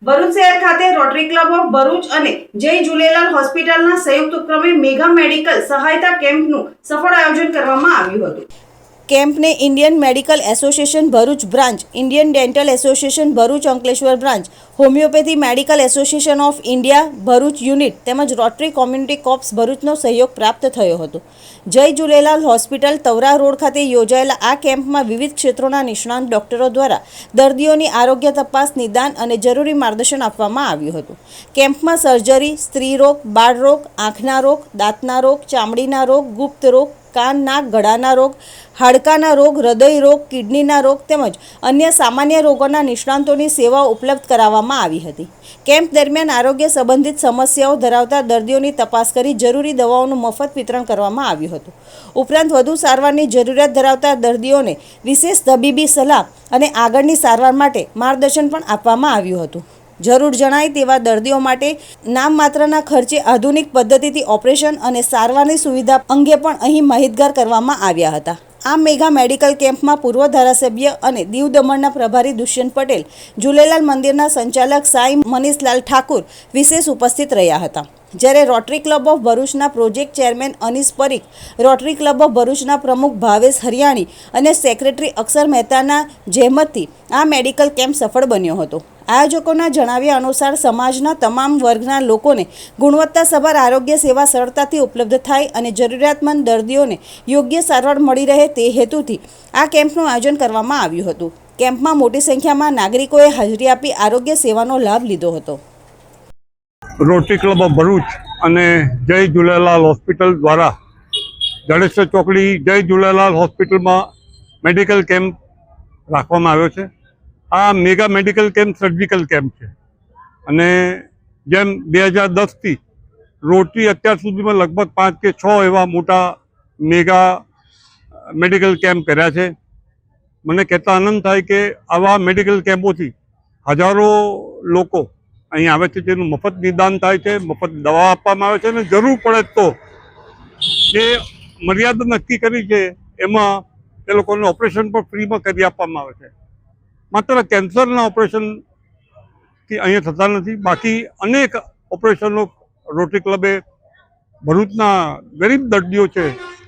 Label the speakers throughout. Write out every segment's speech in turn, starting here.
Speaker 1: ભરૂચ શહેર ખાતે rotary club of Bharuch અને જય ઝૂલેલાલ હોસ્પિટલના સંયુક્ત ઉપક્રમે મેગા મેડિકલ સહાયતા કેમ્પનું સફળ આયોજન કરવામાં આવ્યું હતું। કેમ્પને Indian medical association Bharuch branch, Indian dental association Bharuch Ankleshwar branch, homeopathy medical association of India Bharuch unit તેમજ રોટરી કોમ્યુનિટી કોર્પ્સ ભરૂચનો સહયોગ પ્રાપ્ત થયો હતો। જય ઝૂલેલાલ હોસ્પિટલ તવરા રોડ ખાતે યોજાયેલા આ કેમ્પમાં વિવિધ ક્ષેત્રોના નિષ્ણાંત ડોક્ટરો દ્વારા દર્દીઓની આરોગ્ય તપાસ, નિદાન અને જરૂરી માર્ગદર્શન આપવામાં આવ્યું હતું। કેમ્પમાં સર્જરી, સ્ત્રી રોગ, બાળ રોગ, આંખના રોગ, દાંતના રોગ, ચામડીના રોગ, ગુપ્ત રોગ, કાન, નાક, ગળાના રોગ, હાડકાના રોગ, હૃદય રોગ, કિડનીના રોગ તેમજ અન્ય સામાન્ય રોગોના નિષ્ણાંતોની સેવાઓ ઉપલબ્ધ કરાવવામાં આવી હતી। કેમ્પ દરમિયાન આરોગ્ય સંબંધિત સમસ્યાઓ ધરાવતા દર્દીઓની તપાસ કરી જરૂરી દવાઓનું મફત વિતરણ કરવામાં આવ્યું હતું। ઉપરાંત વધુ સારવારની જરૂરિયાત ધરાવતા દર્દીઓને વિશેષ તબીબી સલાહ અને આગળની સારવાર માટે માર્ગદર્શન પણ આપવામાં આવ્યું હતું। જરૂર જણાય તેવા દર્દીઓ માટે નામ માત્રના ખર્ચે આધુનિક પદ્ધતિથી ઓપરેશન અને સારવારની સુવિધા અંગે પણ અહીં માહિતગાર કરવામાં આવ્યા હતા। આ મેગા મેડિકલ કેમ્પમાં પૂર્વ ધારાસભ્ય અને દીવ દમણના પ્રભારી દુષ્યંત પટેલ, ઝૂલેલાલ મંદિરના સંચાલક સાઈ મનીષલાલ ઠાકુર વિશેષ ઉપસ્થિત રહ્યા હતા। જ્યારે રોટરી ક્લબ ઓફ ભરૂચના project chairman Anees Parikh, rotary club of ભરૂચના પ્રમુખ ભાવેશ હરિયાણી અને સેક્રેટરી અક્ષર મહેતાના જહેમતથી આ મેડિકલ કેમ્પ સફળ બન્યો હતો। આયોજકોના જણાવ્યા અનુસાર સમાજના તમામ વર્ગના લોકોને ગુણવત્તાસભર આરોગ્ય સેવા સરળતાથી ઉપલબ્ધ થાય અને જરૂરિયાતમંદ દર્દીઓને યોગ્ય સારવાર મળી રહે તે હેતુથી આ કેમ્પનું આયોજન કરવામાં આવ્યું હતું। કેમ્પમાં મોટી સંખ્યામાં નાગરિકોએ હાજરી આપી આરોગ્ય સેવાનો લાભ લીધો હતો।
Speaker 2: રોટરી ક્લબ ઓફ ભરૂચ અને જય ઝૂલેલાલ હોસ્પિટલ દ્વારા જડેશ્વર ચોકડી જય ઝૂલેલાલ હોસ્પિટલમાં મેડિકલ કેમ્પ રાખવામાં આવ્યો છે। આ mega medical camp surgical camp છે અને જેમ 2010થી રોટરી અત્યાર સુધીમાં લગભગ 5 કે 6 એવા મોટા મેગા મેડિકલ કેમ્પ કર્યા છે। મને કહેતા આનંદ થાય કે આવા મેડિકલ કેમ્પોથી હજારો લોકો અહીં આવે છે, જેનું મફત નિદાન થાય છે, મફત દવા આપવામાં આવે છે અને જરૂર પડે તો જે મર્યાદા નક્કી કરી છે એમાં એ લોકોને ઓપરેશન પણ ફ્રીમાં કરી આપવામાં આવે છે। માત્ર કેન્સરના ઓપરેશનથી અહીંયા થતા નથી, બાકી અનેક ઓપરેશનો રોટરી ક્લબે ભરૂચના ગરીબ દર્દીઓ છે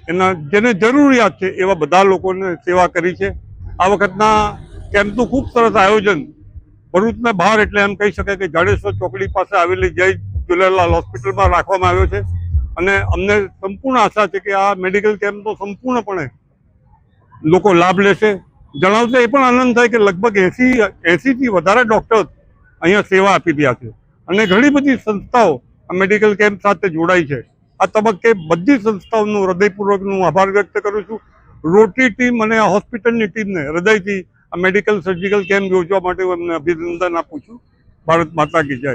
Speaker 2: એના જેને જરૂરિયાત છે એવા બધા લોકોને સેવા કરી છે। આ વખતના કેમ્પનું ખૂબ સરસ આયોજન ભરૂચના બહાર એટલે એમ કહી શકાય કે જાડેશ્વર ચોકડી પાસે આવેલી જય ઝૂલેલાલ હોસ્પિટલમાં રાખવામાં આવ્યો છે અને અમને સંપૂર્ણ આશા છે કે આ મેડિકલ કેમ્પનો સંપૂર્ણપણે લોકો લાભ લેશે। જણાવતા એ પણ આનંદ થાય કે લગભગ 80થી વધારે ડૉક્ટર્સ અહીંયા સેવા આપી રહ્યા છે અને ઘણી બધી સંસ્થાઓ આ મેડિકલ કેમ્પ સાથે જોડાઈ છે। આ તબક્કે બધી સંસ્થાઓનું હૃદયપૂર્વકનું આભાર વ્યક્ત કરું છું। રોટરી ટીમ અને આ હોસ્પિટલની ટીમને હૃદયથી આ મેડિકલ સર્જિકલ કેમ્પ યોજવા માટે હું એમને અભિનંદન આપું છું। ભારત માતા કી જય।